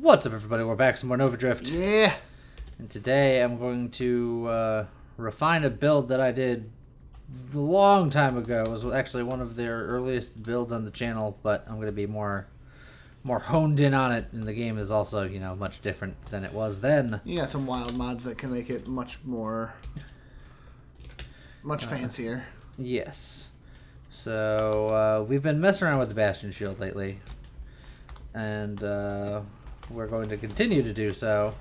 What's up, everybody? We're back some more Nova Drift. Yeah. And today I'm going to refine a build that I did a long time ago. It was actually one of their earliest builds on the channel, but I'm going to be more honed in on it. And the game is also, you know, much different than it was then. You got some wild mods that can make it much fancier. Yes. So we've been messing around with the Bastion Shield lately. And we're going to continue to do so.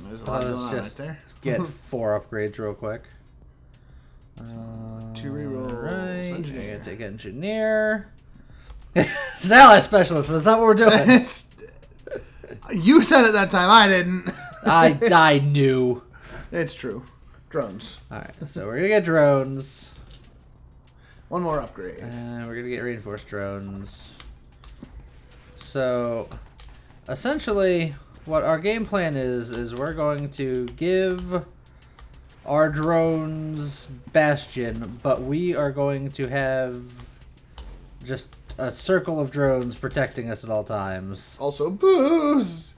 There's a lot going on right there. Get 4 upgrades real quick. 2 rerolls. Right. Engineer. Take engineer. It's ally specialist, but it's not what we're doing. You said it that time. I didn't. I knew. It's true. Drones. Alright, so we're gonna get drones. 1 more upgrade. And we're gonna get reinforced drones. So, essentially, what our game plan is we're going to give our drones Bastion, but we are going to have just a circle of drones protecting us at all times. Also boost!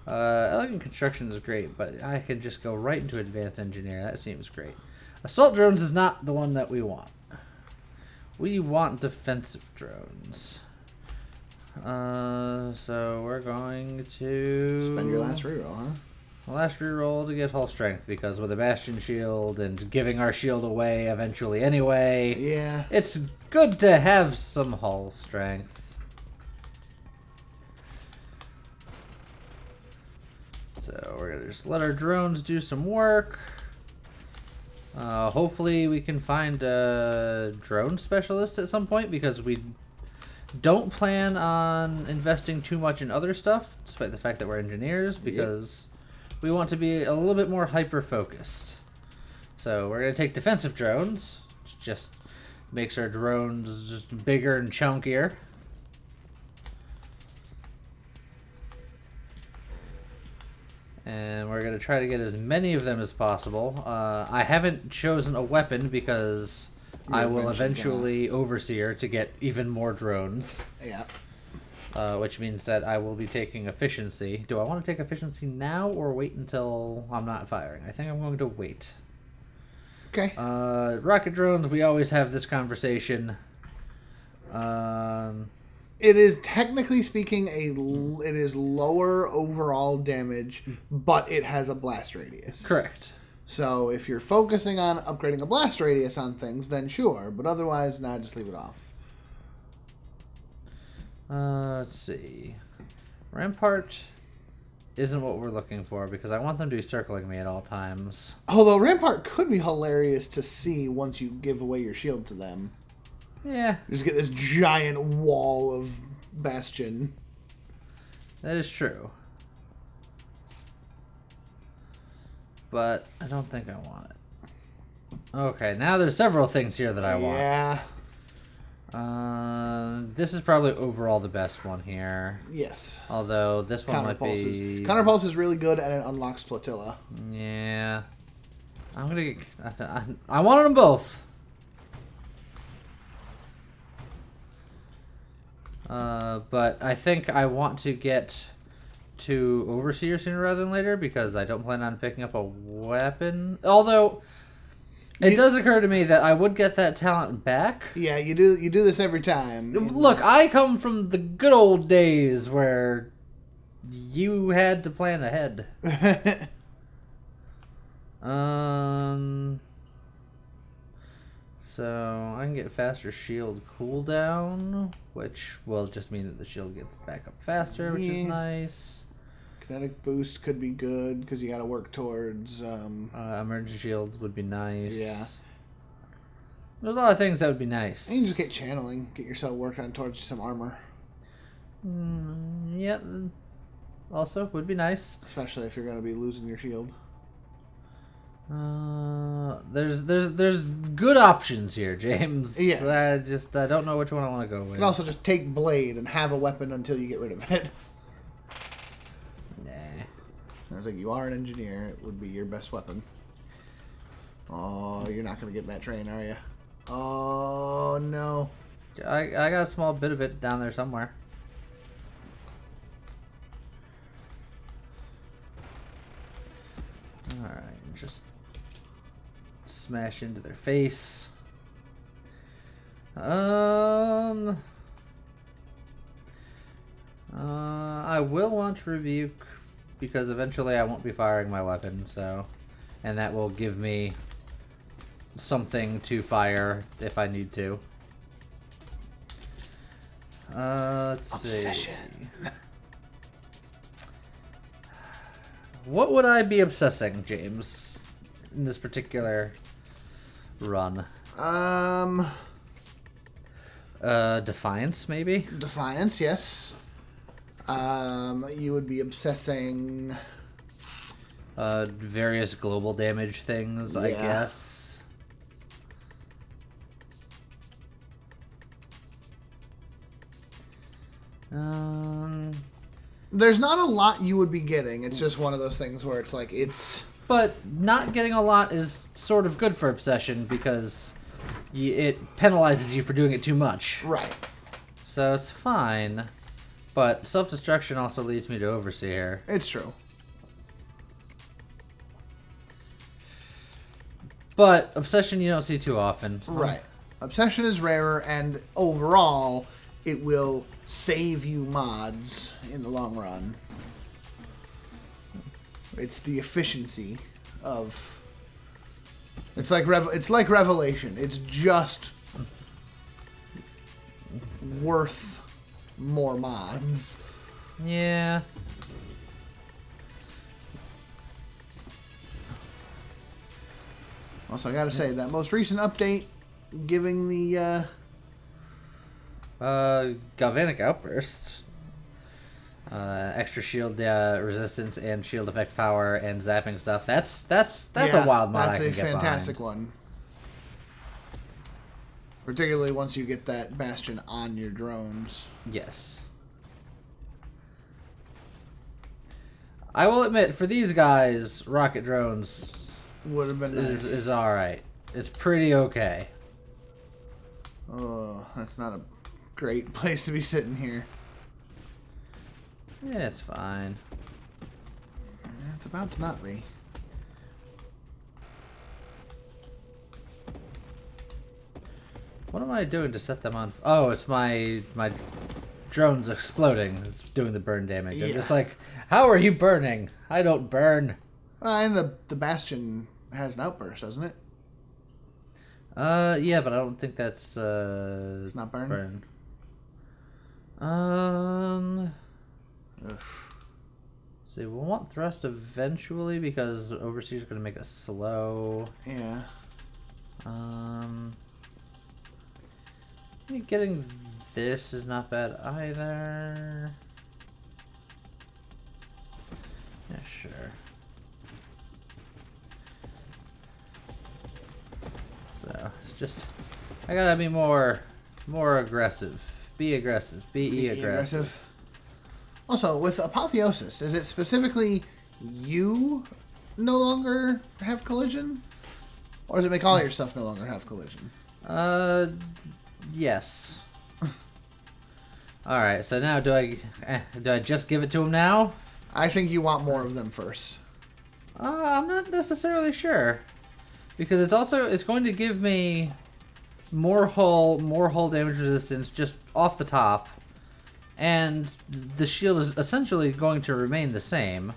Elegant construction is great, but I could just go right into advanced engineer. That seems great. Assault drones is not the one that we want. We want defensive drones. So we're going to spend your last reroll, huh? Last reroll to get hull strength, because with a Bastion shield and giving our shield away eventually anyway, yeah, it's good to have some hull strength. So we're gonna just let our drones do some work. Hopefully we can find a drone specialist at some point, because we don't plan on investing too much in other stuff, despite the fact that we're engineers, because we want to be a little bit more hyper-focused. So we're going to take defensive drones, which just makes our drones just bigger and chunkier. And we're going to try to get as many of them as possible. I haven't chosen a weapon because I will eventually overseer to get even more drones. Yeah. Which means that I will be taking efficiency. Do I want to take efficiency now or wait until I'm not firing? I think I'm going to wait. Okay. Rocket drones, we always have this conversation. It is, technically speaking, it is lower overall damage, but it has a blast radius. Correct. So if you're focusing on upgrading a blast radius on things, then sure. But otherwise, nah, just leave it off. Let's see. Rampart isn't what we're looking for, because I want them to be circling me at all times. Although Rampart could be hilarious to see once you give away your shield to them. Yeah. You just get this giant wall of Bastion. That is true. But I don't think I want it. Okay, now there's several things here that I want. Yeah. This is probably overall the best one here. Yes. Although this one might be... Counterpulse is really good, and it unlocks Flotilla. Yeah. I'm gonna get... I wanted them both. But I think I want to get to Overseer sooner rather than later, because I don't plan on picking up a weapon. Although it does occur to me that I would get that talent back. Yeah, you do this every time. Look, I come from the good old days where you had to plan ahead. So I can get faster shield cooldown, which will just mean that the shield gets back up faster, which is nice. Kinetic boost could be good, because you got to work towards... emergency shields would be nice. Yeah. There's a lot of things that would be nice. And you just get channeling. Get yourself working on towards some armor. Yeah. Also, would be nice. Especially if you're going to be losing your shield. There's good options here, James. Yes. I don't know which one I want to go with. You can also just take blade and have a weapon until you get rid of it. I was like, you are an engineer. It would be your best weapon. Oh, you're not going to get that train, are you? Oh, no. I got a small bit of it down there somewhere. Smash into their face. I will want to rebuke because eventually I won't be firing my weapon, so, and that will give me something to fire if I need to. Let's Obsession. see. What would I be obsessing, James, in this particular run? Defiance, maybe? Defiance, yes. You would be obsessing... various global damage things, I Yeah. guess. There's not a lot you would be getting. It's just one of those things where it's like, it's... But not getting a lot is sort of good for obsession because it penalizes you for doing it too much. Right. So it's fine. But self-destruction also leads me to Overseer. It's true. But obsession you don't see too often. Right. Obsession is rarer, and overall, it will save you mods in the long run. It's the efficiency of... It's like Revelation. It's just worth more mods. Yeah. Also, I gotta say, that most recent update giving the... Galvanic Outbursts. Extra shield resistance and shield effect power and zapping stuff. That's a wild mod. That's I can a get fantastic behind. one. Particularly once you get that bastion on your drones. Yes. I will admit, for these guys, rocket drones Would have been nice. is alright. It's pretty okay. Oh, that's not a great place to be sitting here. Yeah, it's fine. It's about to not be. What am I doing to set them on? Oh, it's my drone's exploding. It's doing the burn damage. I'm Yeah. just like, how are you burning? I don't burn. And the bastion has an outburst, doesn't it? Yeah, but I don't think that's It's not burn? Ugh. See, we'll want thrust eventually because Overseer's gonna make us slow. Yeah. Getting this is not bad either. Yeah, sure. So it's just I gotta be more aggressive. Be aggressive. Be aggressive. Also, with Apotheosis, is it specifically you no longer have collision? Or does it make all your stuff no longer have collision? Yes. Alright, so now do I just give it to him now? I think you want more of them first. I'm not necessarily sure. Because it's going to give me more hull damage resistance just off the top. And the shield is essentially going to remain the same.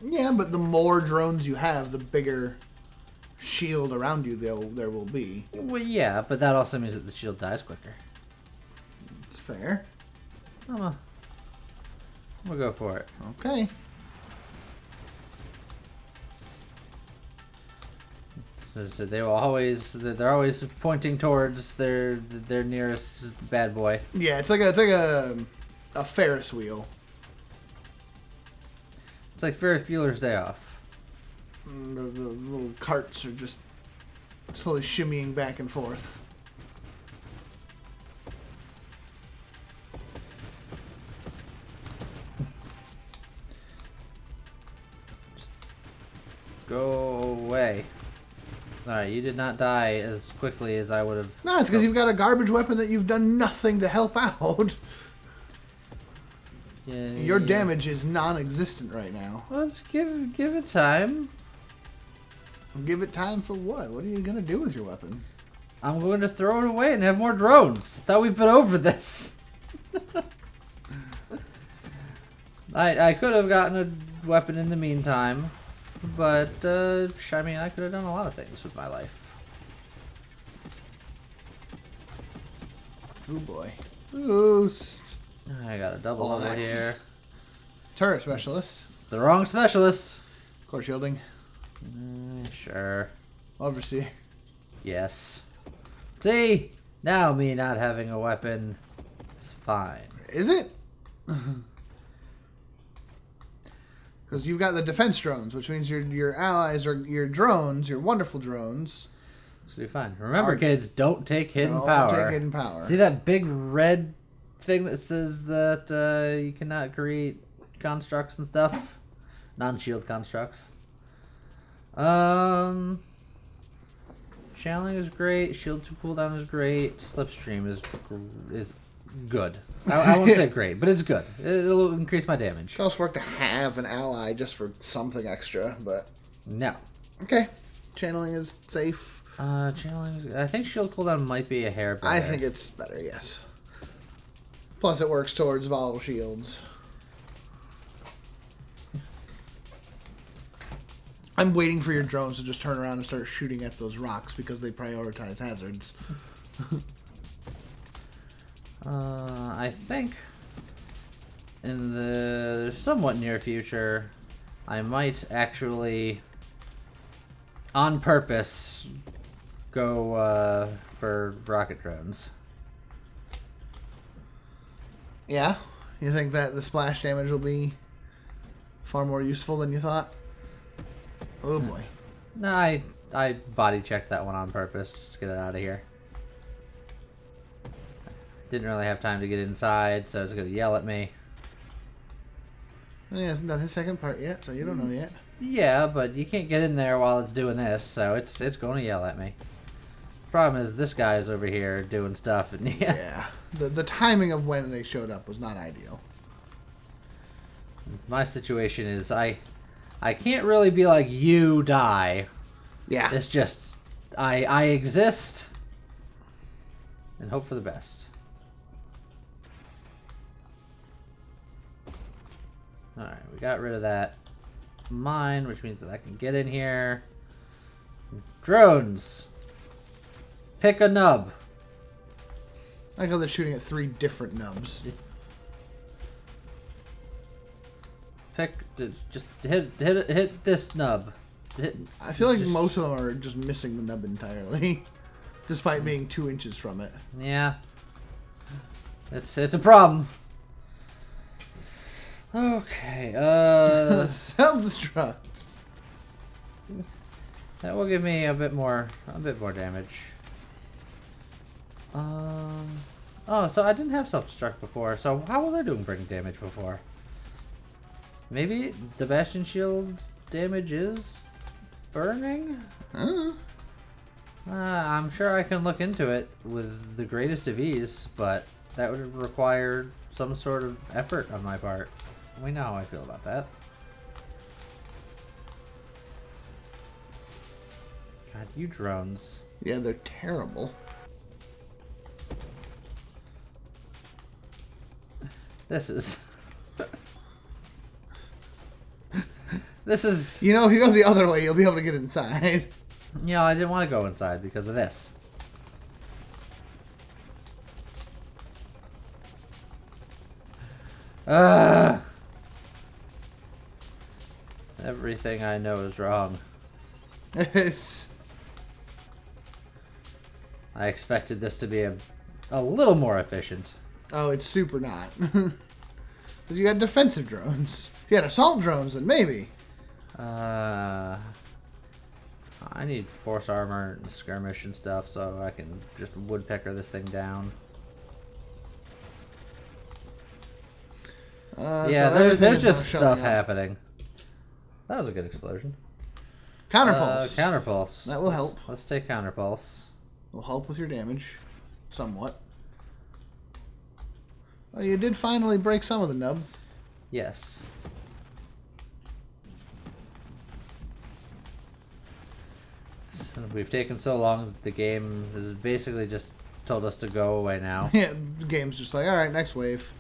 Yeah, but the more drones you have, the bigger shield around you there will be. Well, yeah, but that also means that the shield dies quicker. It's fair. I'm gonna go for it. Okay. So they're always pointing towards their nearest bad boy. Yeah, it's like a Ferris wheel. It's like Ferris Bueller's Day Off. And the little carts are just slowly shimmying back and forth. Go away. Alright, you did not die as quickly as I would have. No, it's because you've got a garbage weapon that you've done nothing to help out. Yeah, Your damage is non-existent right now. Let's give it time. Give it time for what? What are you gonna do with your weapon? I'm going to throw it away and have more drones. Thought we've been over this. I could have gotten a weapon in the meantime, but I mean, I could have done a lot of things with my life. Oh boy. Boost. I got a double over here. Turret specialist. The wrong specialist. Core shielding. Sure. Oversee. Yes. See? Now me not having a weapon is fine. Is it? Because you've got the defense drones, which means your allies or your drones, your wonderful drones. This will be fine. Remember, kids, don't take hidden power. Don't take hidden power. See that big red thing that says that you cannot create constructs and stuff? Non-shield constructs. Channeling is great. Shield 2 cooldown is great. Slipstream is good. I won't say great, but it's good. It'll increase my damage. It also work to have an ally just for something extra, but no. Okay, channeling is safe. Channeling. I think shield cooldown might be a hair better. I think it's better. Yes. Plus, it works towards volatile shields. I'm waiting for your drones to just turn around and start shooting at those rocks because they prioritize hazards. I think in the somewhat near future, I might actually, on purpose, go for rocket drones. Yeah? You think that the splash damage will be far more useful than you thought? Oh boy. No, I body checked that one on purpose just to get it out of here. Didn't really have time to get inside, so it's gonna yell at me. Well, he hasn't done his second part yet, so you don't know yet. Yeah, but you can't get in there while it's doing this, so it's going to yell at me. Problem is, this guy is over here doing stuff, and yeah. The timing of when they showed up was not ideal. My situation is I can't really be like, you die. Yeah. It's just I exist and hope for the best. Alright, we got rid of that mine, which means that I can get in here. Drones. Pick a nub. I like how they're shooting at 3 different nubs. Pick, just hit this nub. I feel like most of them are just missing the nub entirely, despite being 2 inches from it. Yeah, it's a problem. Okay, self-destruct. That will give me a bit more damage. Oh, so I didn't have self-destruct before. So how was I doing breaking damage before? Maybe the Bastion Shield's damage is burning? I'm sure I can look into it with the greatest of ease, but that would require some sort of effort on my part. We know how I feel about that. God, you drones. Yeah, they're terrible. This is... This is... You know, if you go the other way, you'll be able to get inside. You know, I didn't want to go inside because of this. Everything I know is wrong. I expected this to be a little more efficient. Oh, it's super not. Because you got defensive drones. If you had assault drones, then maybe. I need force armor and skirmish and stuff so I can just woodpecker this thing down. Yeah, so there's just stuff happening. That was a good explosion. Counterpulse. Counterpulse. That will help. Let's take counterpulse. Will help with your damage. Somewhat. Oh, you did finally break some of the nubs. Yes. We've taken so long that the game has basically just told us to go away now. Yeah, the game's just like, all right, next wave.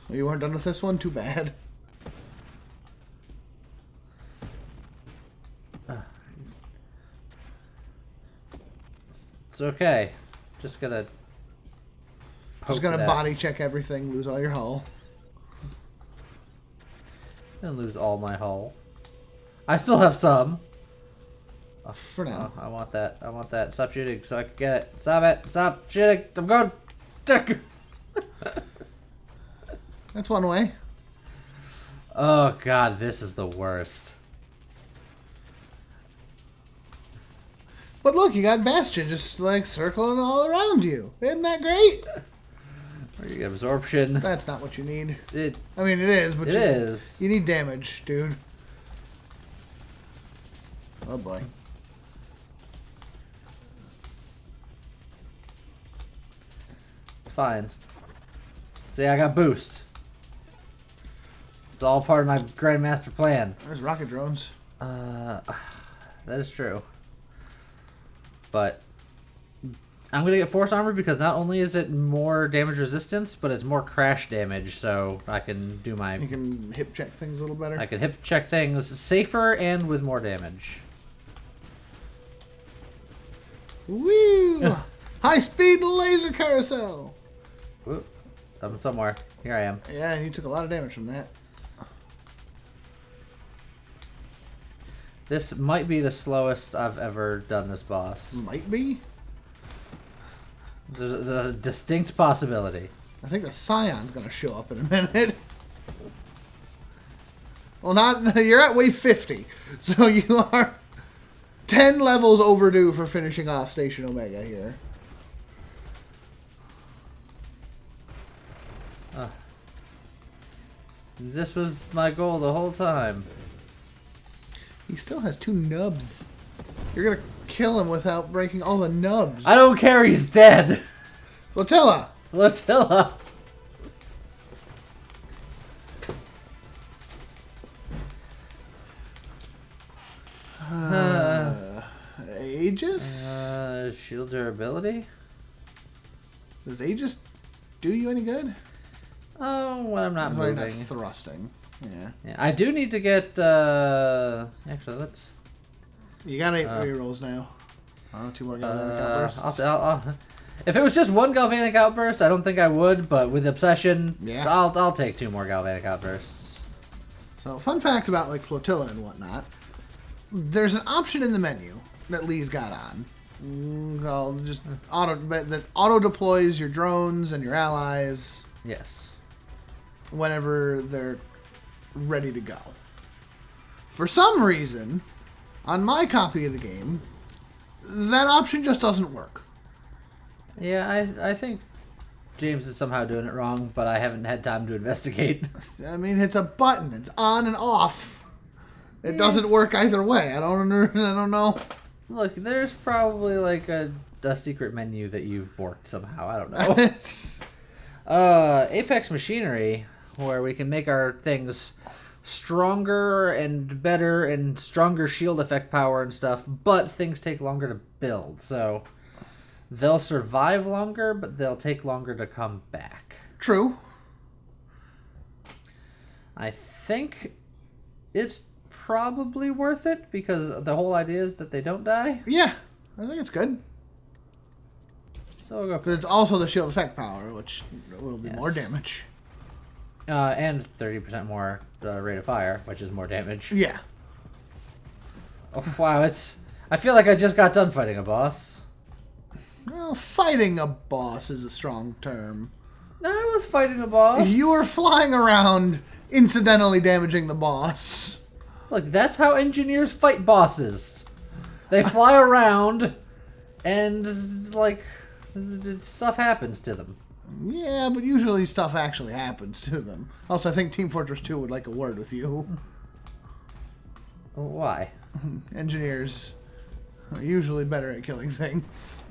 Well, you weren't done with this one? Too bad. It's okay. Just gonna body check everything, lose all your hull. And lose all my hull. I still have some. For now. I want that. I want that. Stop shooting so I can get it. Stop it. Stop shooting. I'm going. That's one way. Oh god, this is the worst. But look, you got Bastion just like circling all around you. Isn't that great? Or you get absorption. That's not what you need. I mean, it is, but it is. You need damage, dude. Oh boy. It's fine. See, I got boost. It's all part of my Grandmaster plan. There's rocket drones. That is true. But I'm gonna get force armor because not only is it more damage resistance, but it's more crash damage, so I can do my. You can hip check things a little better. I can hip check things safer and with more damage. Woo! High speed laser carousel. Whoop. I'm somewhere. Here I am. Yeah, you took a lot of damage from that. This might be the slowest I've ever done this boss. Might be. There's a distinct possibility. I think the Scion's gonna show up in a minute. Well, not you're at wave 50, so you are 10 levels overdue for finishing off Station Omega here. This was my goal the whole time. He still has 2 nubs. You're gonna kill him without breaking all the nubs. I don't care, he's dead. Flotilla! Flotilla! Aegis? Shield durability? Does Aegis do you any good? Oh, when I'm not That's why you're moving. not thrusting. Yeah. I do need to get, actually, let's... You got 8 rerolls now. 2 more galvanic outbursts. If it was just 1 galvanic outburst, I don't think I would, but with obsession, yeah. I'll take 2 more galvanic outbursts. So, fun fact about like Flotilla and whatnot. There's an option in the menu that Lee's got on. Called just that auto deploys your drones and your allies. Yes. Whenever they're ready to go. For some reason, on my copy of the game, that option just doesn't work. Yeah, I think James is somehow doing it wrong, but I haven't had time to investigate. I mean, it's a button. It's on and off. It doesn't work either way. I don't know. Look, there's probably like a secret menu that you've worked somehow. I don't know. Apex Machinery, where we can make our things stronger and better and stronger shield effect power and stuff, but things take longer to build. So they'll survive longer, but they'll take longer to come back. True. I think it's probably worth it because the whole idea is that they don't die. Yeah, I think it's good. So we'll go. Because it's also the shield effect power, which will be more damage. And 30% more rate of fire, which is more damage. Yeah. Oh, wow, I feel like I just got done fighting a boss. Well, fighting a boss is a strong term. I was fighting a boss. You were flying around, incidentally damaging the boss. Look, that's how engineers fight bosses. They fly around, and, like, stuff happens to them. Yeah, but usually stuff actually happens to them. Also, I think Team Fortress 2 would like a word with you. Why? Engineers are usually better at killing things.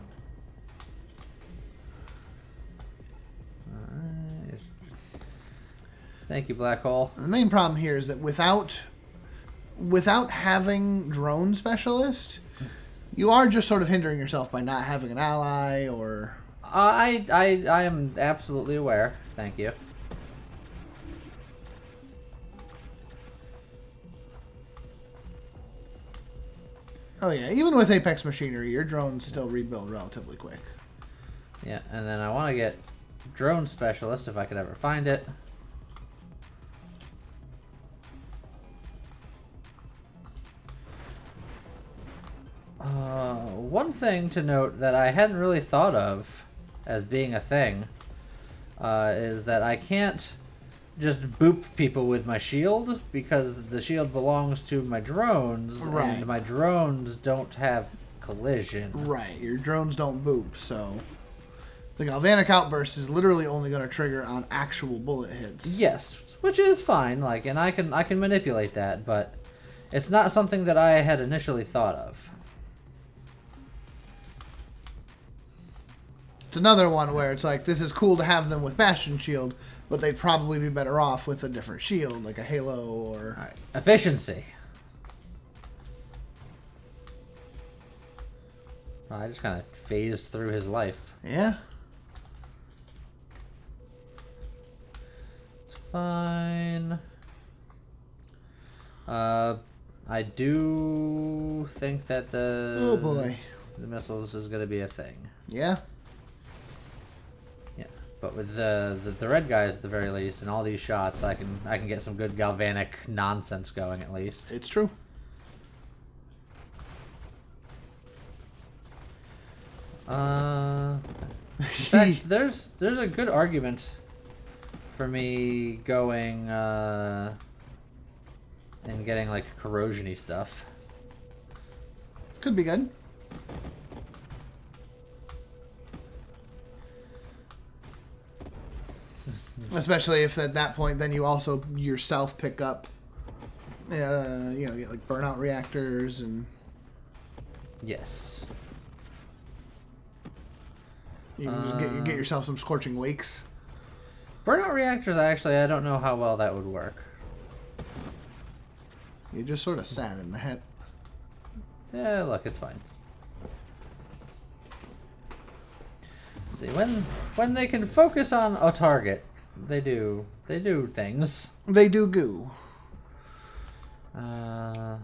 Alright. Thank you, Black Hole. The main problem here is that without having drone specialist, You are just sort of hindering yourself by not having an ally, or... I am absolutely aware. Thank you. Oh yeah, even with Apex machinery, your drones still rebuild relatively quick. Yeah, and then I want to get drone specialist if I could ever find it. One thing to note that I hadn't really thought of as being a thing is that I can't just boop people with my shield because the shield belongs to my drones, Right. and my drones don't have collision. Right, your drones don't boop, so... The galvanic outburst is literally only going to trigger on actual bullet hits. Yes, which is fine, like, and I can manipulate that, but it's not something that I had initially thought of. It's another one where it's like, this is cool to have them with Bastion Shield, but they'd probably be better off with a different shield, like a Halo or... Alright, efficiency. I just kind of phased through his life. Yeah. It's fine. I do think that Oh boy. the missiles is going to be a thing. Yeah. Yeah, but with the red guys at the very least, and all these shots, I can get some good galvanic nonsense going at least. It's true. In fact, there's a good argument for me going and getting like corrosion-y stuff. Could be good. Especially if at that point, then you also yourself pick up, you know, get like burnout reactors and Yes. you can just get yourself some scorching wakes. Burnout reactors, actually, I don't know how well that would work. You just sort of sat in the head. Yeah, look, it's fine. See, when they can focus on a target, they do things. They do goo. So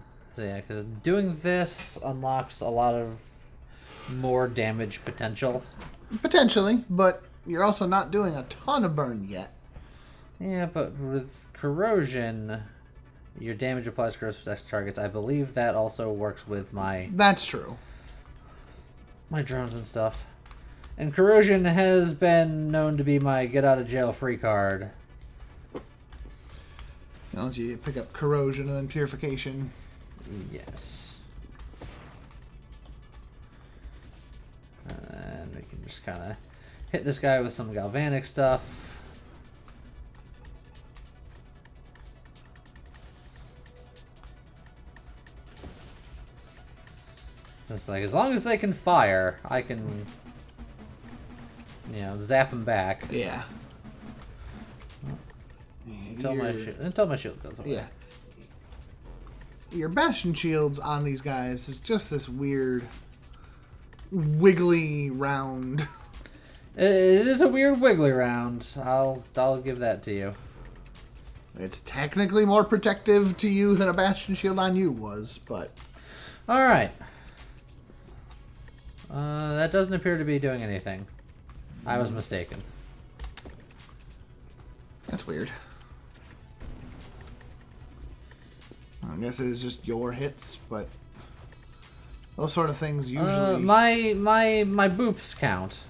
yeah, because doing this unlocks a lot of more damage potential. Potentially, but you're also not doing a ton of burn yet. Yeah, but with corrosion, your damage applies to gross targets. I believe that also works with my That's true. drones and stuff. And corrosion has been known to be my get out of jail free card. Once you pick up corrosion and then purification. Yes. And we can just kind of hit this guy with some galvanic stuff. It's like, as long as they can fire, I can, you know, zap them back. Yeah. Until my shield goes away. Yeah. Your Bastion shields on these guys is just this weird, wiggly round. It is a weird wiggly round. I'll give that to you. It's technically more protective to you than a Bastion shield on you was, but... Alright. That doesn't appear to be doing anything. I was mistaken. That's weird. I guess it is just your hits, but those sort of things usually... My boops count.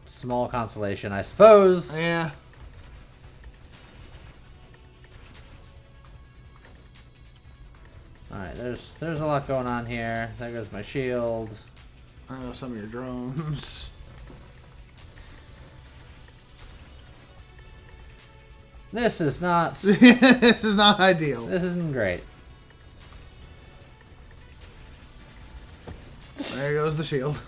Small consolation, I suppose. Yeah. Alright, there's a lot going on here. There goes my shield. I know some of your drones. This is not... This is not ideal. This isn't great. There goes the shield.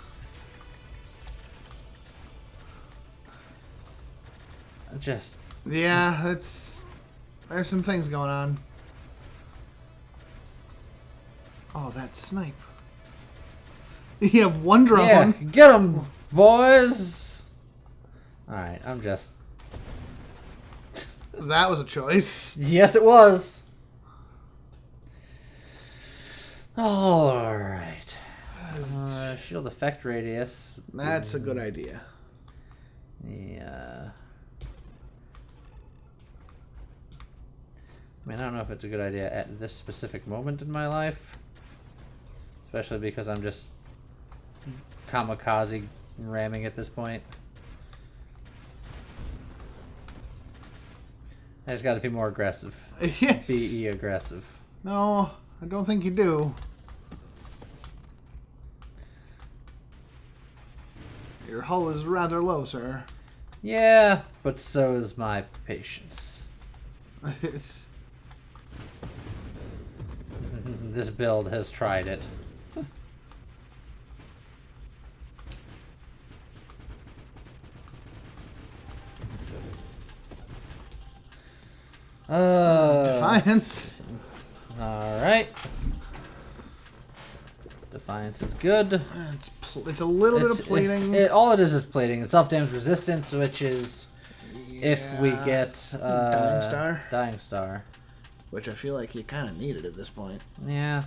Just... Yeah, there's some things going on. Oh, that snipe. You have one drone. Yeah, get them, boys. All right, I'm just. That was a choice. Yes, it was. All right. Shield effect radius. That's a good idea. Yeah. I mean, I don't know if it's a good idea at this specific moment in my life. Especially because I'm just kamikaze ramming at this point. I just gotta be more aggressive. Yes. Be aggressive. No, I don't think you do. Your hull is rather low, sir. Yeah, but so is my patience. This build has tried it. Defiance. Alright. Defiance is good. It's a little bit of plating. All it is plating. It's self-damage resistance, which is if we get Dying Star. Dying Star. Which I feel like you kind of needed at this point. Yeah.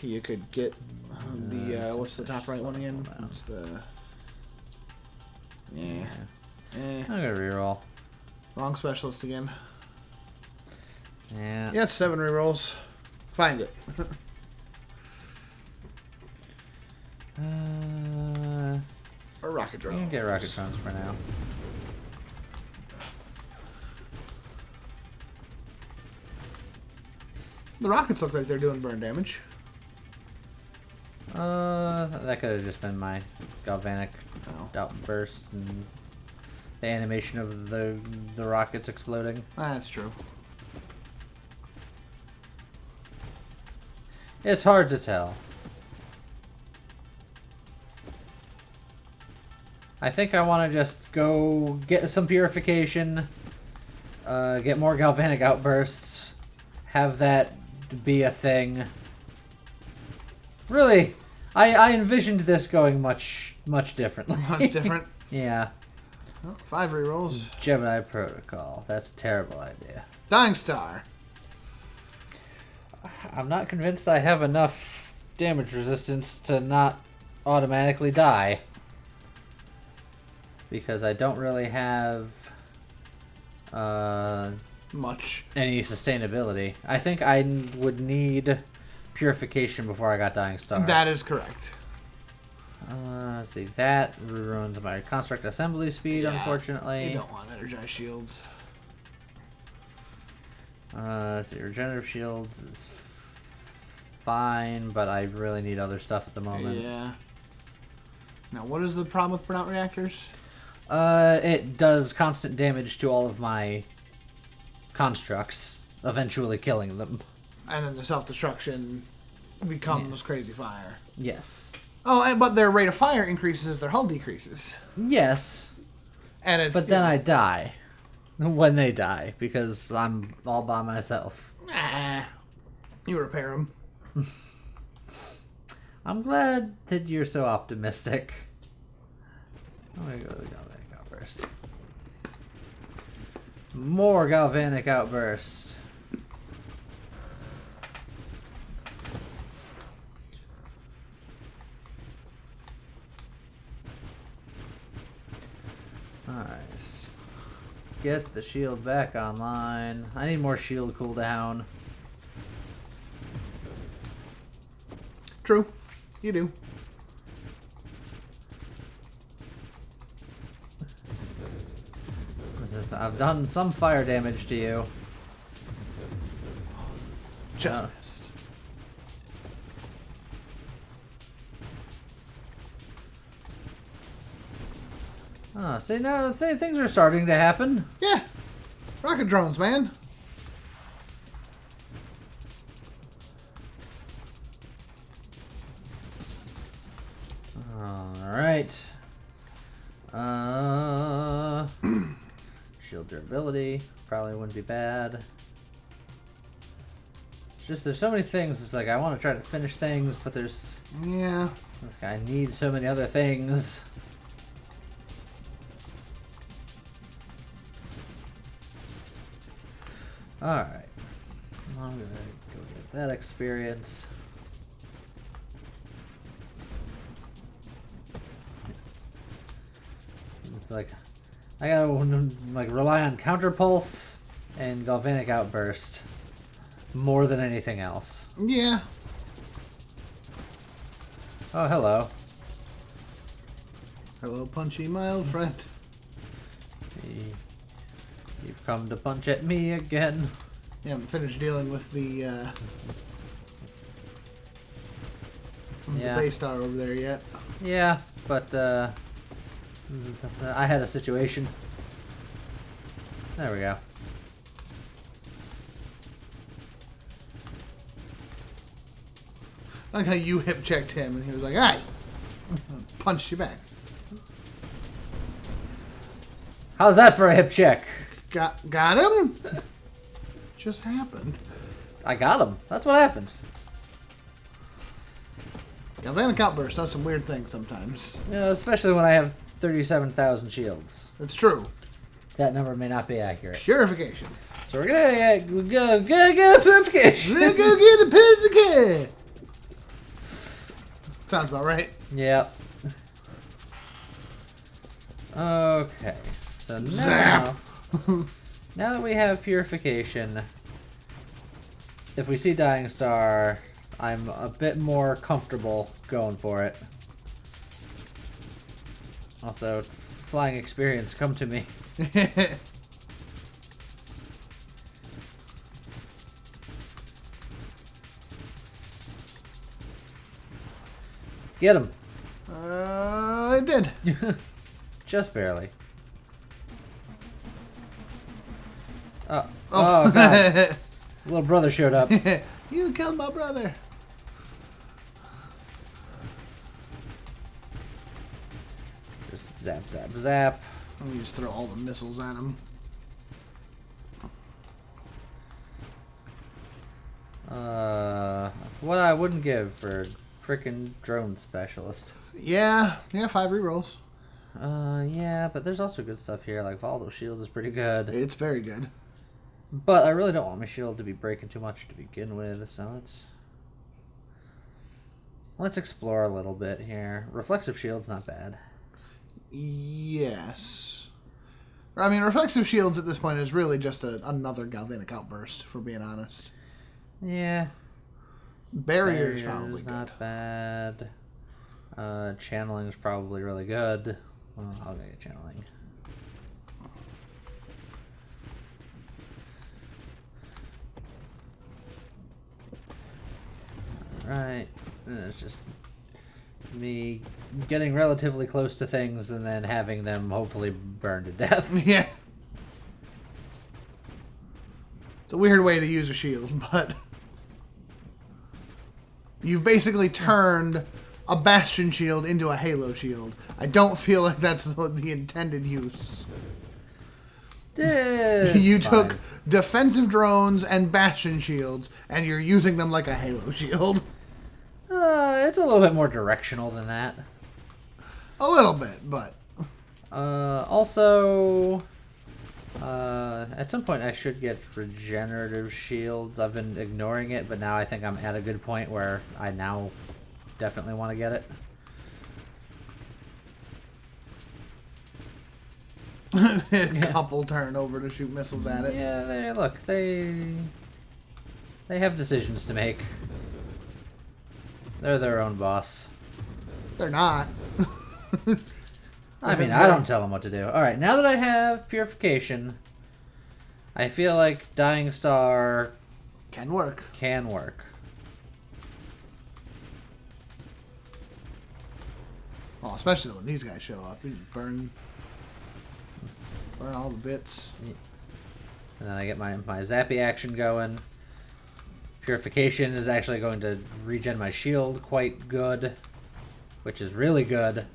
You could get the what's the top right one again? What's the? Yeah. I'm gonna reroll. Wrong specialist again. Yeah. Yeah, it's 7 rerolls. Find it. Or rocket drone. You can get rocket drones for now. The rockets look like they're doing burn damage. That could have just been my galvanic outburst and the animation of the rockets exploding. That's true. It's hard to tell. I think I want to just go get some purification, get more galvanic outbursts, have that be a thing. Really, I envisioned this going much differently. Much different. Yeah. Oh, 5 rerolls. Gemini Protocol. That's a terrible idea. Dying Star. I'm not convinced I have enough damage resistance to not automatically die. Because I don't really have much any sustainability. I think I would need purification before I got Dying Star. That is correct. Let's see. That ruins my construct assembly speed, unfortunately. You don't want energized shields. Let's see. Regenerative shields is fine, but I really need other stuff at the moment. Yeah. Now, what is the problem with burnout reactors? It does constant damage to all of my constructs, eventually killing them. And then the self-destruction becomes crazy fire. Yes. Oh, but their rate of fire increases as their hull decreases. Yes. And it's, but then I die when they die because I'm all by myself. You repair them. I'm glad that you're so optimistic. I'm gonna go to the galvanic outburst. More galvanic outburst. Alright. Get the shield back online. I need more shield cooldown. True. You do. I've done some fire damage to you. Just missed. See, now things are starting to happen. Yeah. Rocket drones, man. Alright. Shield durability. Probably wouldn't be bad. It's just there's so many things. It's like I want to try to finish things, but there's Yeah. like, I need so many other things. All right, I'm gonna go get that experience. It's like I gotta like rely on counter pulse and galvanic outburst more than anything else. Yeah. Oh, hello. Hello, punchy, my old friend. You've come to punch at me again. You haven't finished dealing with the Baystar over there yet. Yeah, but I had a situation. There we go. I like how you hip checked him and he was like, "Hey," punched you back. How's that for a hip check? Got him? Just happened. I got him. That's what happened. Galvanic Outburst does some weird things sometimes. You know, especially when I have 37,000 shields. It's true. That number may not be accurate. Purification. So we're gonna get a purification. Let's go get a purification. Sounds about right. Yep. Okay. So now, Zap. now that we have purification, if we see Dying Star, I'm a bit more comfortable going for it. Also, flying experience, come to me. Get him. I did. Just barely. Oh god. Little brother showed up. You killed my brother. Just zap, zap, zap. Let me just throw all the missiles at him. What I wouldn't give for frickin' drone specialist. Yeah, 5 rerolls. Yeah, but there's also good stuff here. Like Volatile Shield is pretty good. It's very good. But I really don't want my shield to be breaking too much to begin with, so let's explore a little bit here. Reflexive Shield's not bad. Yes. I mean, Reflexive Shields at this point is really just another Galvanic Outburst, if we're being honest. Yeah. Barrier's probably good. Not bad. Channeling's probably really good. Well, I'll get channeling. Alright. It's just me getting relatively close to things and then having them hopefully burn to death. Yeah. It's a weird way to use a shield, but you've basically turned a Bastion shield into a Halo shield. I don't feel like that's the intended use. You took defensive drones and Bastion shields, and you're using them like a Halo shield. It's a little bit more directional than that. A little bit, but... Also... at some point I should get regenerative shields. I've been ignoring it, but now I think I'm at a good point where I now definitely want to get it. A couple turn over to shoot missiles at it. Yeah, they have decisions to make. They're their own boss. They're not. I mean, I don't tell them what to do. Alright, now that I have purification, I feel like Dying Star Can work. can work. Well, especially when these guys show up. You just burn all the bits. And then I get my zappy action going. Purification is actually going to regen my shield quite good, which is really good.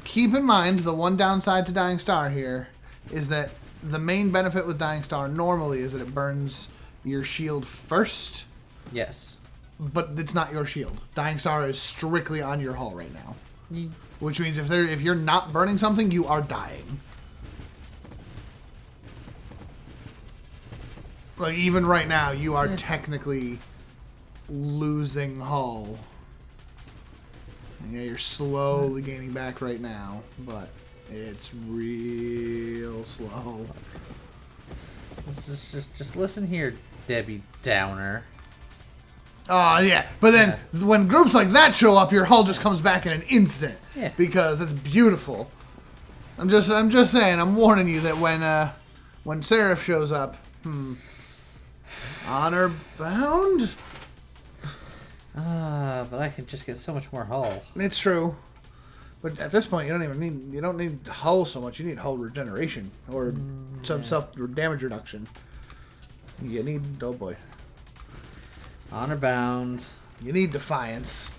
Keep in mind, the one downside to Dying Star here is that the main benefit with Dying Star normally is that it burns your shield first. Yes. But it's not your shield. Dying Star is strictly on your hull right now. Ye- Which means if you're not burning something, you are dying. Like, even right now, you are technically losing hull. And yeah, you're slowly gaining back right now, but it's real slow. Just listen here, Debbie Downer. Oh, yeah. But then when groups like that show up, your hull just comes back in an instant. Yeah. Because it's beautiful. I'm just saying, I'm warning you that when Seraph shows up, honor bound? But I can just get so much more hull. It's true. But at this point, you don't need hull so much. You need hull regeneration or some self damage reduction. You need, oh boy. Honor bound. You need Defiance.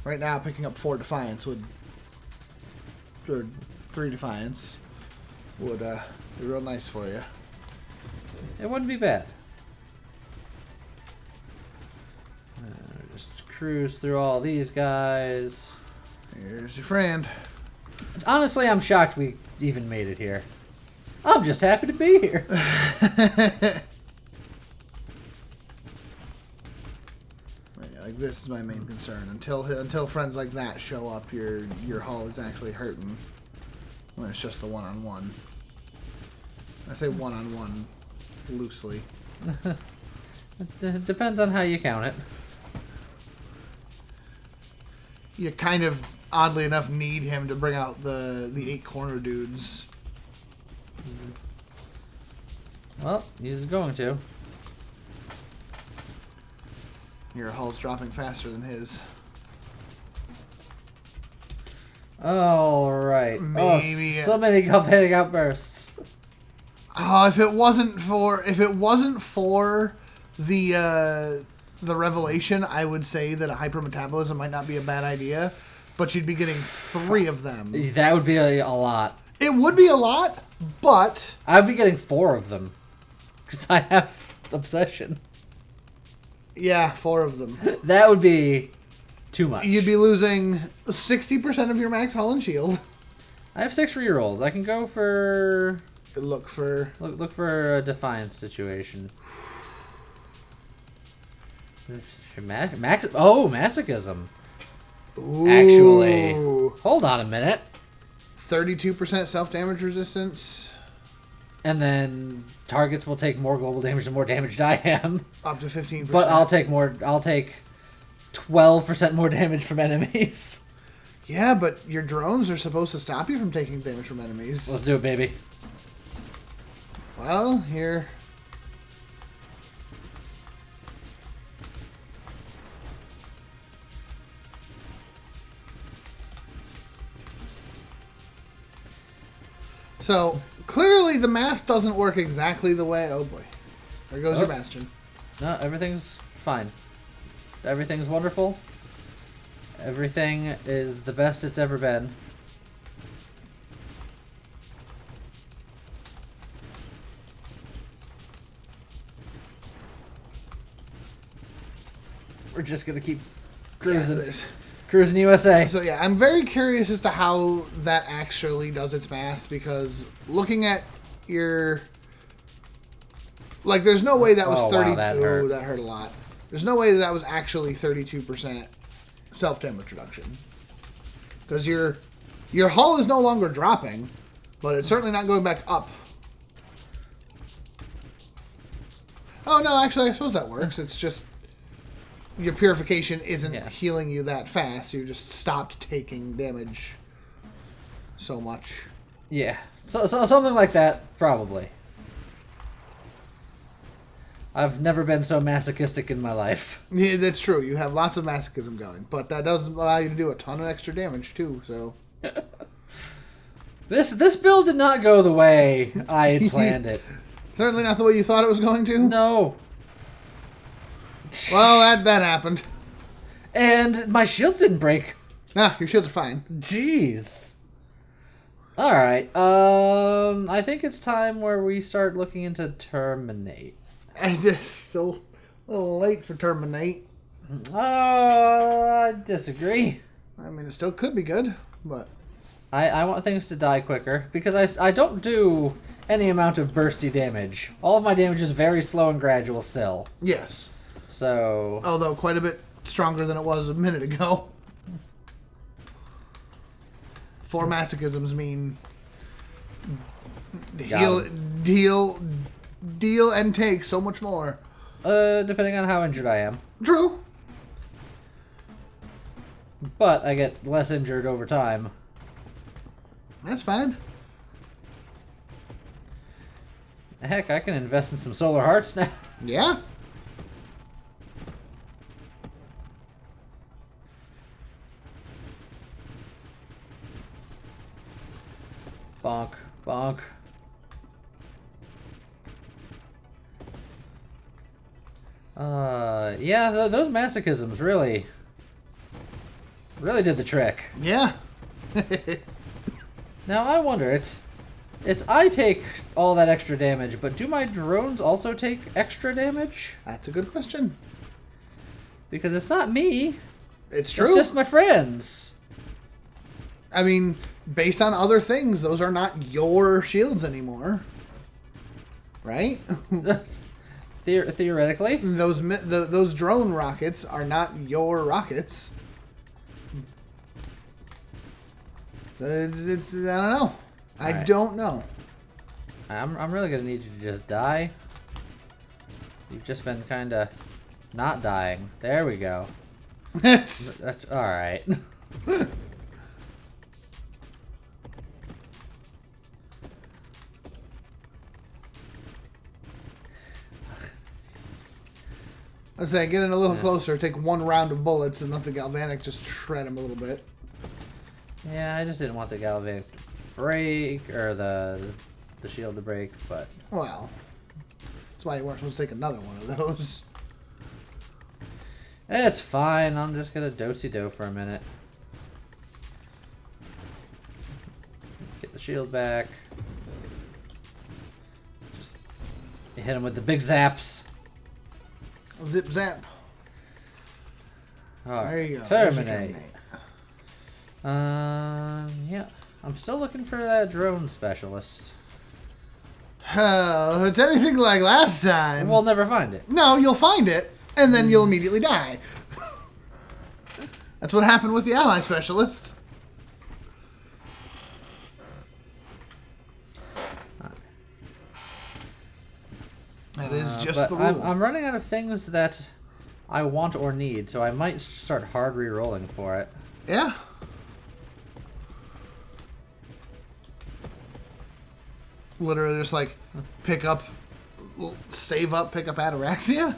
Right now, picking up 4 Defiance would, or 3 Defiance would be real nice for you. It wouldn't be bad. Just cruise through all these guys. Here's your friend. Honestly, I'm shocked we even made it here. I'm just happy to be here. Like, this is my main concern. Until friends like that show up, your hull is actually hurting. When it's just the one-on-one. I say one-on-one loosely. It depends on how you count it. You kind of, oddly enough, need him to bring out the 8 corner dudes. Well, he's going to. Your hull's dropping faster than his. All right. Maybe so many galvanic outbursts. Oh, if it wasn't for the revelation, I would say that a hypermetabolism might not be a bad idea, but you'd be getting 3 of them. That would be a lot. It would be a lot, but I'd be getting 4 of them because I have obsession. yeah, 4 of them. That would be too much. You'd be losing 60% of your max hull and shield. I have 6 rerolls. I can go for Look for a defiance situation. Masochism. Ooh. Actually, hold on a minute. 32% self-damage resistance. And then targets will take more global damage the more damaged I am. Up to 15%. But I'll take 12% more damage from enemies. Yeah, but your drones are supposed to stop you from taking damage from enemies. Let's do it, baby. Well, here. So, clearly the math doesn't work exactly the way... Oh, boy. There goes your Bastion. No, everything's fine. Everything's wonderful. Everything is the best it's ever been. We're just gonna keep cruising. Yeah, Cruising USA. so yeah, I'm very curious as to how that actually does its math, because looking at your... Like, there's no way that was Oh, 30... wow, that Ooh, hurt. that hurt a lot. There's no way that was actually 32% self-damage reduction. Because your hull is no longer dropping, but it's certainly not going back up. Oh, no, actually, I suppose that works. It's just... Your purification isn't healing you that fast. You just stopped taking damage so much. Yeah. So something like that, probably. I've never been so masochistic in my life. Yeah, that's true. You have lots of masochism going, but that does allow you to do a ton of extra damage too. So this build did not go the way I had planned it. Certainly not the way you thought it was going to. No. Well, that happened. And my shields didn't break. Nah, your shields are fine. Jeez. Alright. I think it's time where we start looking into Terminate. So A little late for terminate. I disagree. I mean, it still could be good, but... I want things to die quicker, because I don't do any amount of bursty damage. All of my damage is very slow and gradual still. Yes. So... Although quite a bit stronger than it was a minute ago. 4 masochisms mean... Deal and take so much more. Depending on how injured I am. True. But I get less injured over time. That's fine. Heck, I can invest in some solar hearts now. Yeah. Bonk, bonk. Yeah, those masochisms really did the trick. Yeah. Now I wonder, it's I take all that extra damage, but do my drones also take extra damage? That's a good question. Because it's not me. It's true. It's just my friends. I mean, based on other things, those are not your shields anymore. Right? Theoretically. Those drone rockets are not your rockets. So it's I don't know. I don't know. I'm really gonna need you to just die. You've just been kind of not dying. There we go. That's all right. I say, get in a little closer, take 1 round of bullets, and let the galvanic just shred him a little bit. Yeah, I just didn't want the galvanic to break, or the shield to break, but... Well, that's why you weren't supposed to take another one of those. It's fine, I'm just gonna do-si-do for a minute. Get the shield back. Just hit him with the big zaps. Zip zap. Alright, There you go. terminate. Yeah. I'm still looking for that drone specialist. Oh, it's anything like last time. We'll never find it. No, you'll find it, and then you'll immediately die. That's what happened with the ally specialist. That is just the rule. I'm running out of things that I want or need, so I might start hard re-rolling for it. Yeah. Literally just like pick up, save up, pick up Ataraxia?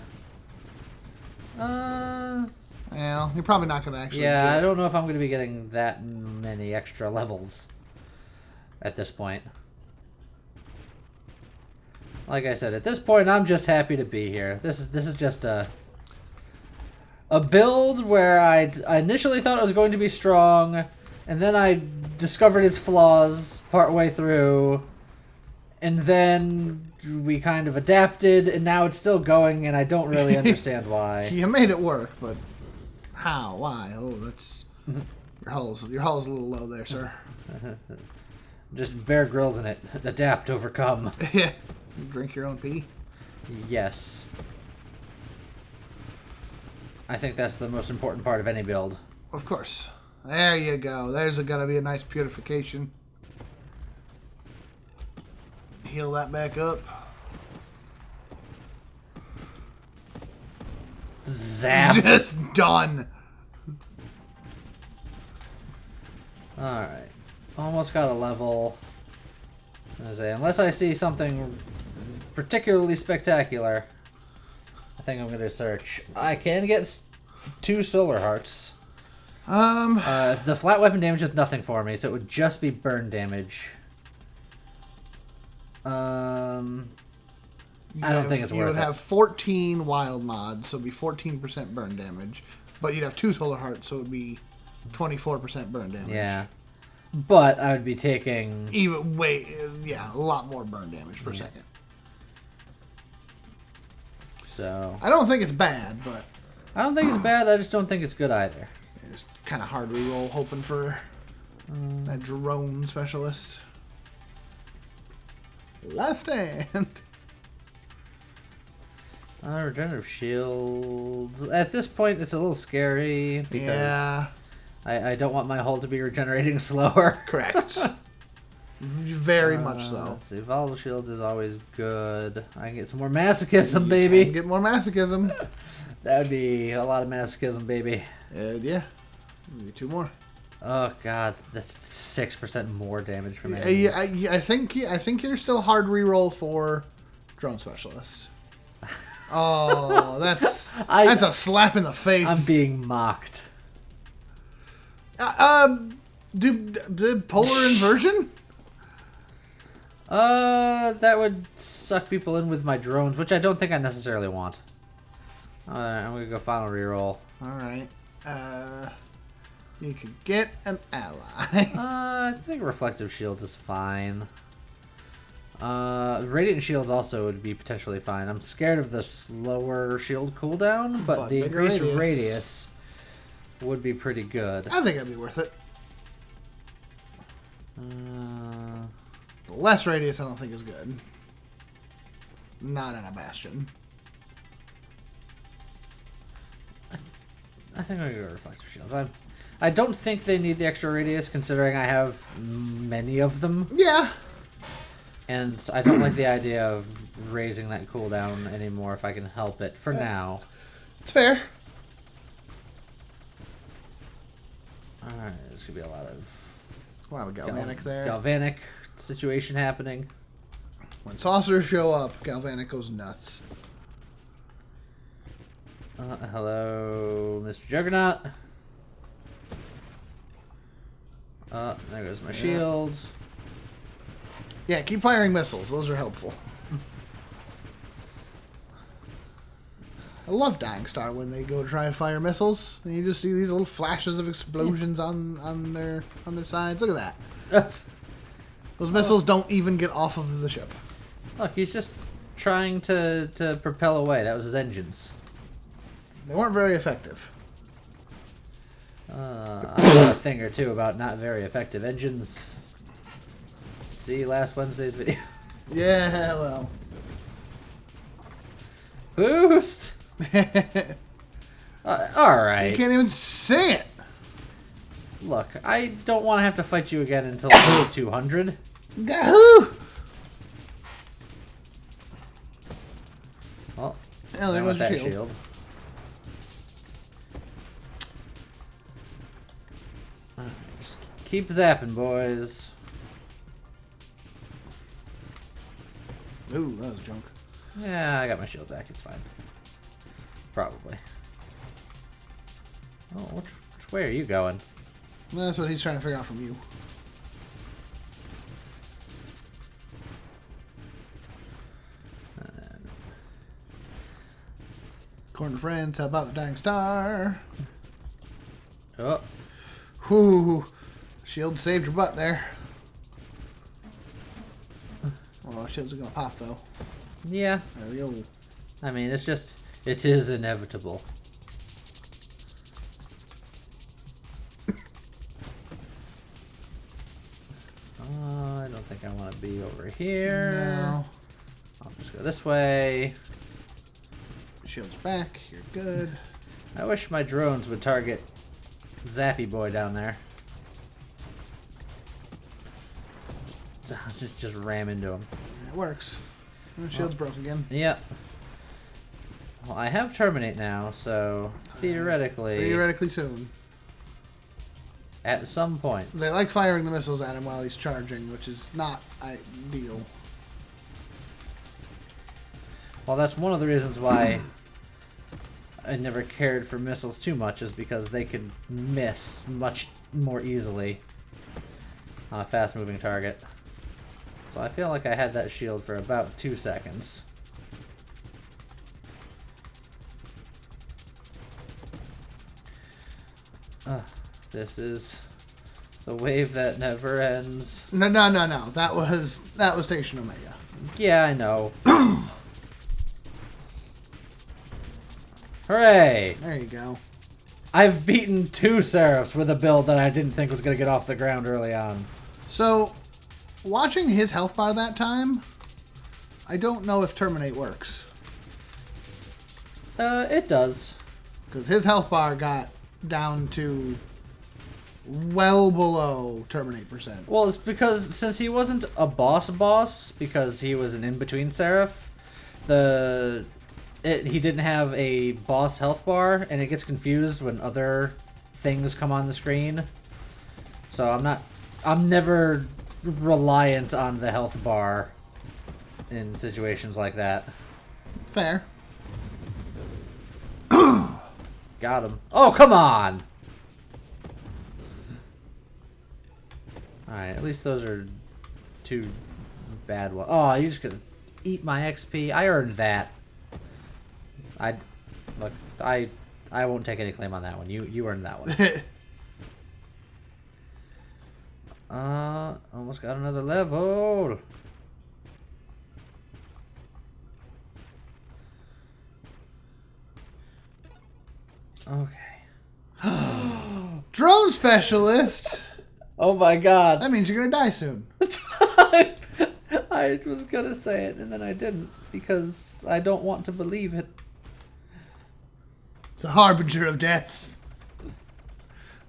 Well, you're probably not going to actually Yeah, get... I don't know if I'm going to be getting that many extra levels at this point. Like I said, at this point, I'm just happy to be here. This is just a build where I initially thought it was going to be strong, and then I discovered its flaws partway through, and then we kind of adapted, and now it's still going, and I don't really understand why. You made it work, but how? Why? Oh, that's... Your hull's a little low there, sir. Just Bear Grylls in it. Adapt, overcome. Yeah. Drink your own pee? Yes. I think that's the most important part of any build. Of course. There you go. There's gonna be a nice purification. Heal that back up. Zap! Just done! Alright. Almost got a level. Unless I see something particularly spectacular, I think I'm going to search. I can get 2 solar hearts. The flat weapon damage is nothing for me, so it would just be burn damage. I don't think it's worth it. You would have 14 wild mods, so it'd be 14% burn damage. But you'd have 2 solar hearts, so it'd be 24% burn damage. Yeah. But I would be taking... a lot more burn damage per second. So I don't think it's bad, but I don't think it's bad. I just don't think it's good either. it's kind of hard reroll hoping for that drone specialist. Last stand. Regenerative shields. At this point, it's a little scary because Yeah, I don't want my hull to be regenerating slower. correct. Very much so. Let's see. Volatile shields is always good. I can get some more masochism, You baby. can get more masochism. That would be a lot of masochism, baby. Yeah. Maybe 2 more. Oh god, that's 6% more damage from Yeah, enemies. I think you're still hard reroll for drone specialists. Oh, that's a slap in the face. I'm being mocked. The polar inversion? That would suck people in with my drones, which I don't think I necessarily want. I'm gonna go final reroll. Alright. You could get an ally. I think reflective shields is fine. Radiant shields also would be potentially fine. I'm scared of the slower shield cooldown, but the bigger increased radius. radius would be pretty good. I think it'd be worth it. Uh, Less radius I don't think is good. Not in a bastion. I think I'm gonna go reflective shields. I don't think they need the extra radius, considering I have many of them. Yeah. And I don't like the idea of raising that cooldown anymore if I can help it for now. It's fair. Alright, there's gonna be a lot of Wow, Galvanic there. galvanic situation happening. When saucers show up, Galvanic goes nuts. Hello, Mr. Juggernaut. There goes my shield. Yeah, keep firing missiles. Those are helpful. I love Dying Star when they go try to fire missiles, and you just see these little flashes of explosions on their sides. Look at that. Those missiles don't even get off of the ship. Look, he's just trying to propel away. That was his engines. They weren't very effective. I know a thing or two about not very effective engines. See last Wednesday's video. Yeah, well. Boost! Alright. You can't even say it. Look, I don't want to have to fight you again until level 200. Yahoo! Well, Oh, there I was want your that shield. shield. Alright, just keep zapping, boys. Ooh, that was junk. Yeah, I got my shield back. It's fine. Probably. Oh, which way are you going? That's what he's trying to figure out from you. Corner friends, how about the Dying Star? Oh, Whew. Shield saved your butt there. Oh, shields are gonna pop though. yeah. There we go. I mean, it is inevitable. I don't think I want to be over here. No. I'll just go this way. Shield's back. You're good. I wish my drones would target Zappy Boy down there. Just ram into him. That works. Oh, shield's broke again. Yep. Well, I have Terminate now, so theoretically, Theoretically soon. at some point. They like firing the missiles at him while he's charging, which is not ideal. Well, that's one of the reasons why I never cared for missiles too much, is because they could miss much more easily on a fast-moving target. So I feel like I had that shield for about 2 seconds. This is the wave that never ends. No. That was Station Omega. Yeah, I know. Hooray! There you go. I've beaten 2 Seraphs with a build that I didn't think was going to get off the ground early on. So, watching his health bar that time, I don't know if Terminate works. It does. Because his health bar got down to well below Terminate %. Well, it's because since he wasn't a boss, because he was an in-between Seraph, he didn't have a boss health bar, and it gets confused when other things come on the screen. So I'm never reliant on the health bar in situations like that. Fair. Got him. Oh, come on! Alright, at least those are 2 bad ones. Oh, you just gonna eat my XP? I earned that. I won't take any claim on that one. You earned that one. Almost got another level. Okay. Drone specialist. Oh my god. That means you're gonna die soon. I was gonna say it and then I didn't because I don't want to believe it. It's a harbinger of death.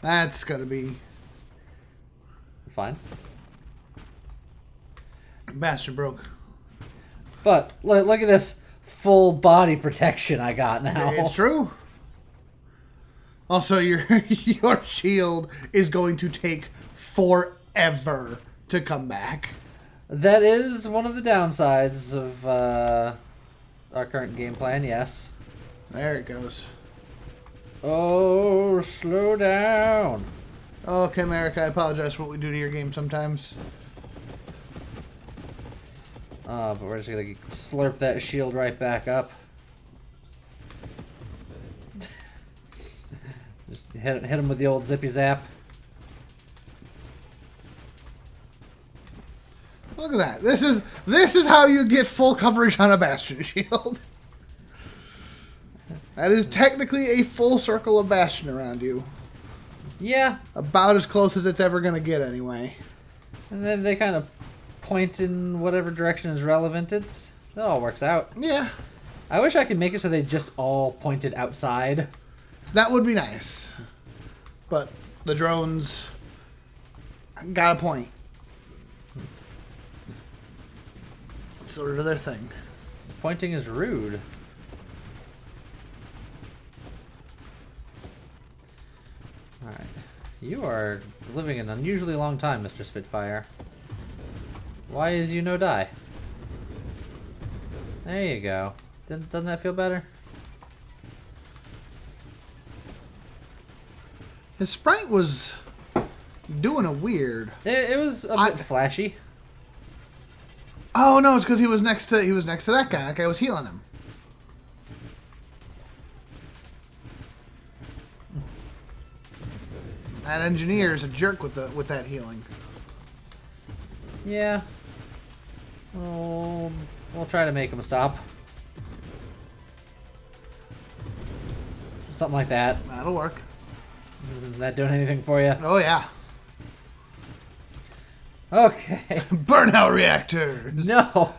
That's gonna be Fine. bastard broke. But look at this full body protection I got now. It's true. Also, your shield is going to take forever to come back. That is one of the downsides of our current game plan, yes. There it goes. Oh, slow down. Oh, Chimeric, I apologize for what we do to your game sometimes. But we're just gonna slurp that shield right back up. Just hit him with the old zippy zap. Look at that. This is how you get full coverage on a Bastion shield. That is technically a full circle of Bastion around you. Yeah. About as close as it's ever going to get anyway. And then they kind of point in whatever direction is relevant. It all works out. Yeah. I wish I could make it so they just all pointed outside. That would be nice. But the drones got a point. Sort of their thing. Pointing is rude. Alright. You are living an unusually long time, Mr. Spitfire. Why is you no die? There you go. Doesn't that feel better? His sprite was doing a weird. It was a bit flashy. Oh no, it's because he was next to that guy. That guy was healing him. That engineer is a jerk with that healing. Yeah. We'll try to make him stop. Something like that. That'll work. Is that doing anything for you? Oh yeah. Okay. Burnout reactors. No.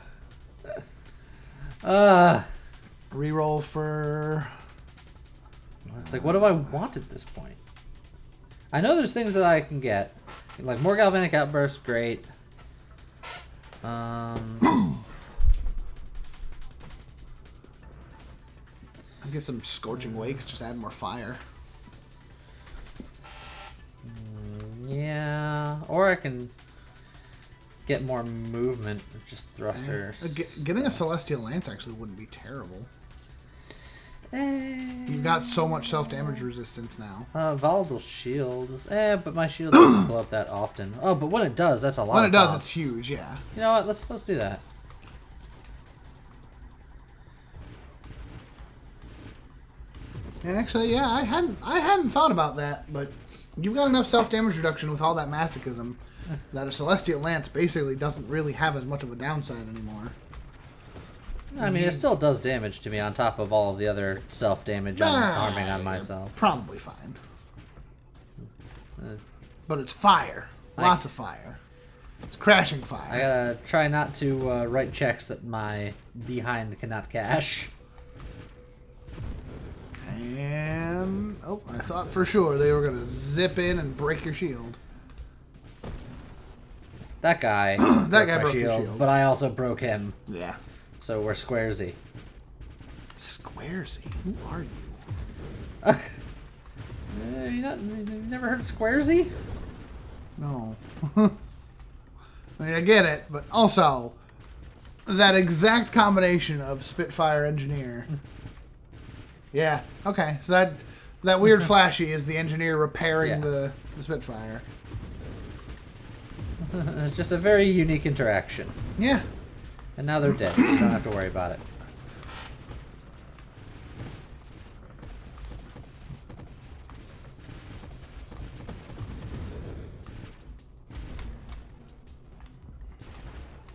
Reroll for. It's like, what do I want at this point? I know there's things that I can get, like more galvanic outbursts. Great. I'll get some scorching wakes. Just add more fire. Yeah, or I can get more movement with just thrusters. Getting a celestial lance actually wouldn't be terrible. You've got so much self-damage resistance now. Volatile shields. But my shield doesn't blow up that often. Oh, but when it does, that's a lot. When it does, cost. it's huge. Yeah. You know what? Let's do that. Actually, yeah, I hadn't thought about that, but you've got enough self-damage reduction with all that Masochism that a celestial lance basically doesn't really have as much of a downside anymore. I mean, it still does damage to me on top of all of the other self-damage I'm harming on myself. Probably fine. But it's fire. Lots of fire. It's crashing fire. I gotta try not to write checks that my behind cannot cash. And... oh, I thought for sure they were going to zip in and break your shield. That guy broke your shield. But I also broke him. Yeah. So we're squaresy. Squaresy? Who are you? You never heard of squaresy? No. I mean, I get it, but also that exact combination of Spitfire Engineer. Yeah. Okay. So that weird flashy is the engineer repairing the Spitfire. It's just a very unique interaction. Yeah. And now they're dead. You don't have to worry about it.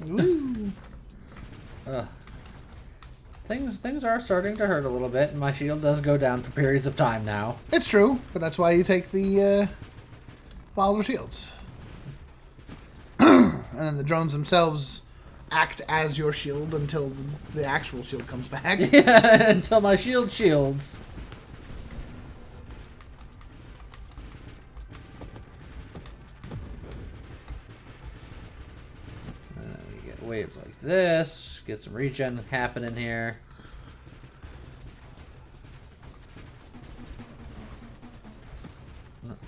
Woo. Things are starting to hurt a little bit, and my shield does go down for periods of time now. It's true, but that's why you take the volatile shields. And then the drones themselves act as your shield until the actual shield comes back. Yeah, until my shield shields. We get waves like this. Get some regen happening here.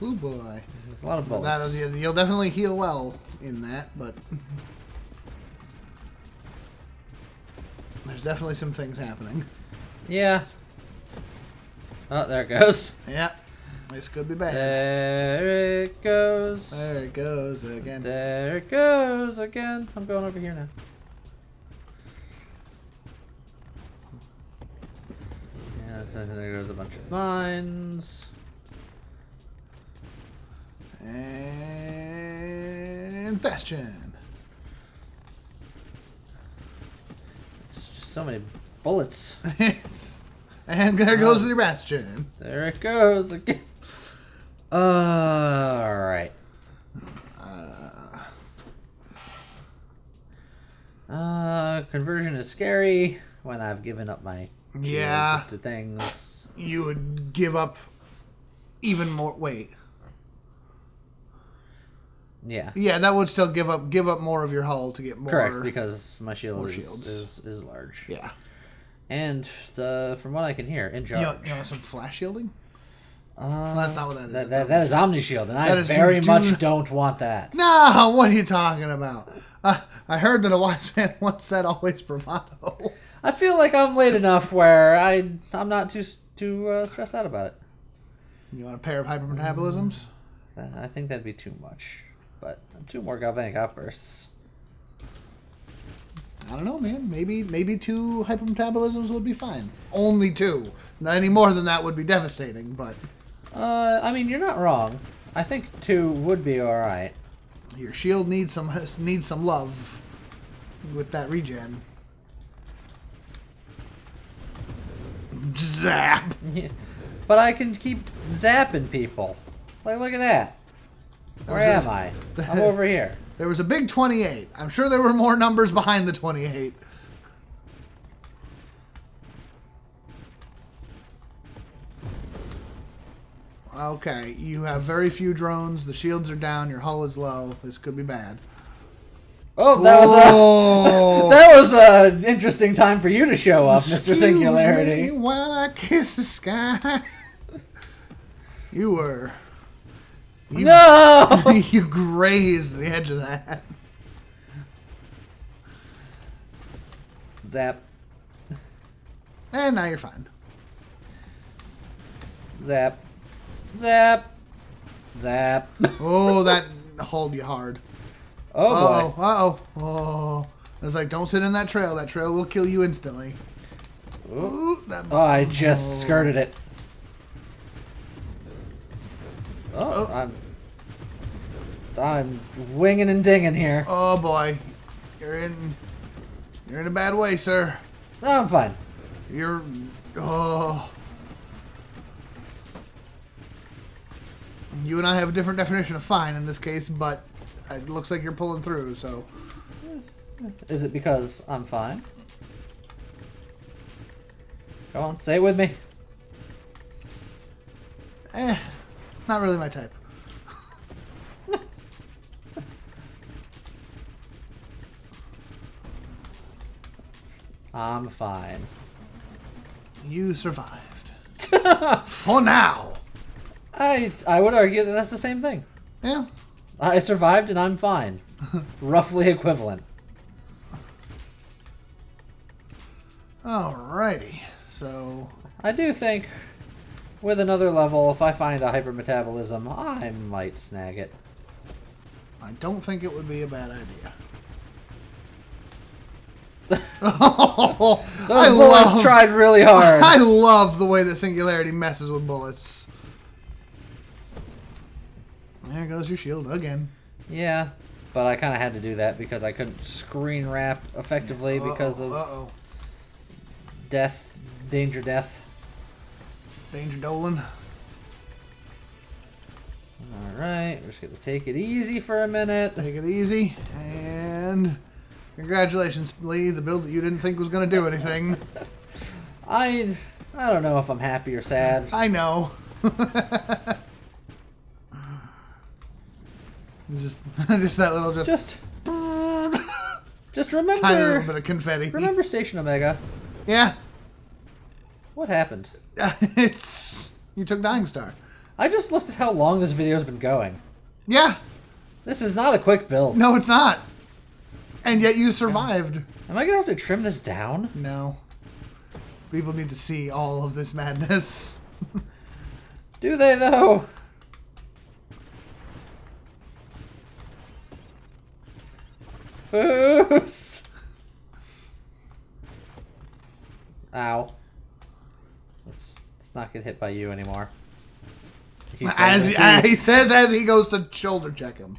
Oh boy. A lot of bullets. You'll definitely heal well in that, but there's definitely some things happening. Yeah. Oh, there it goes. Yeah. This could be bad. There it goes. There it goes again. There it goes again. I'm going over here now. Yeah, so there goes a bunch of mines. And Bastion. It's just so many bullets. And there goes the Bastion. There it goes again. Alright. Conversion is scary when I've given up my yeah to things. You would give up even more. Wait. Yeah. Yeah, that would still give up more of your hull to get more. Correct, because my shield shields. is large. Yeah. And from what I can hear, in charge. You know some flash shielding? Well, that's not what that is. That is Omni Shield, and I very much don't want that. No, what are you talking about? I heard that a wise man once said, "Always bravado." I feel like I'm late enough where I'm not too stressed out about it. You want a pair of hypermetabolisms? I think that'd be too much, but 2 more galvanic outbursts. I don't know, man. Maybe 2 hypermetabolisms would be fine. Only 2. Not any more than that would be devastating, but... I mean, you're not wrong. I think 2 would be alright. Your shield needs some love with that regen. Zap! Yeah. But I can keep zapping people. Like, look at that. Where am I? I'm over here. There was a big 28. I'm sure there were more numbers behind the 28. Okay, you have very few drones. The shields are down. Your hull is low. This could be bad. Oh, that was an interesting time for you to show up, Mr. Singularity. Excuse me while I kiss the sky. You were... No! You grazed the edge of that. Zap. And now you're fine. Zap. Zap. Zap. Oh, that hold you hard. Oh, boy. Uh-oh. Oh. I was like, don't sit in that trail. That trail will kill you instantly. Ooh, that I just skirted it. Oh, I'm winging and dinging here. Oh boy, you're in a bad way, sir. No, I'm fine. You're... Oh... You and I have a different definition of fine in this case, but it looks like you're pulling through, so... Is it because I'm fine? Go on, say it with me. Not really my type. I'm fine. You survived. For now. I would argue that that's the same thing. Yeah. I survived and I'm fine. Roughly equivalent. Alrighty. So... I do think with another level, if I find a hypermetabolism, I might snag it. I don't think it would be a bad idea. Those bullets tried really hard. I love the way that Singularity messes with bullets. There goes your shield again. Yeah, but I kind of had to do that because I couldn't screen wrap effectively because of death, danger death. Danger Dolan. Alright, we're just going to take it easy for a minute. Take it easy, and congratulations, Lee, the build that you didn't think was going to do anything. I don't know if I'm happy or sad. I know. just that little just remember tiny little bit of confetti. Remember Station Omega? Yeah. What happened? You took Dying Star. I just looked at how long this video's been going. Yeah. This is not a quick build. No, it's not. And yet you survived. Am I gonna have to trim this down? No. People need to see all of this madness. Do they though? Boost! Ow. Let's not get hit by you anymore. He says as he goes to shoulder check him.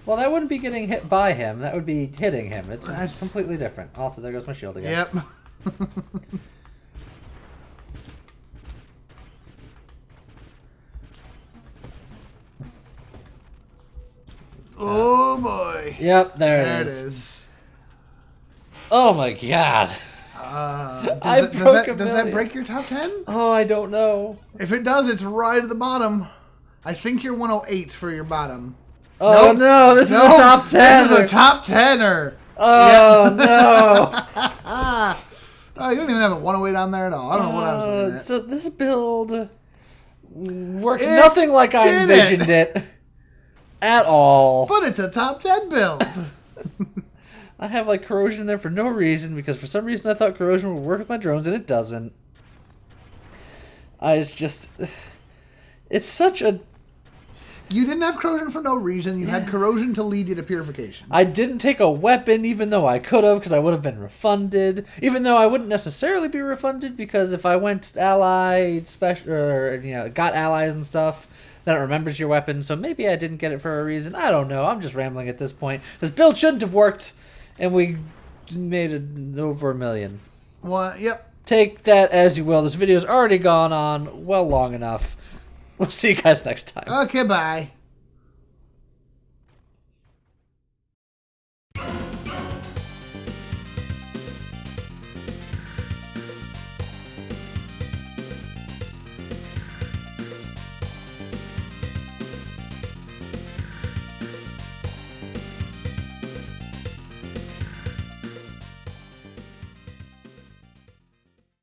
Well, that wouldn't be getting hit by him. That would be hitting him. It's completely different. Also, there goes my shield again. Yep. Oh boy. Yep, there it is. Oh my god. Does that break your top 10? Oh, I don't know. If it does, it's right at the bottom. I think you're 108 for your bottom. Oh nope. No, this is a top 10. This is a top 10er. Oh no. Oh, you don't even have a 108 on there at all. I don't know what I was looking at. So this build works nothing like I envisioned it at all. But it's a top 10 build. I have like corrosion in there for no reason because for some reason I thought corrosion would work with my drones and it doesn't. It's such a... You didn't have corrosion for no reason. You had corrosion to lead you to purification. I didn't take a weapon even though I could have because I would have been refunded. Even though I wouldn't necessarily be refunded because if I went ally special or got allies and stuff, then it remembers your weapon. So maybe I didn't get it for a reason. I don't know. I'm just rambling at this point. This build shouldn't have worked. And we made it over 1 million. What? Yep. Take that as you will. This video's already gone on well long enough. We'll see you guys next time. Okay, bye.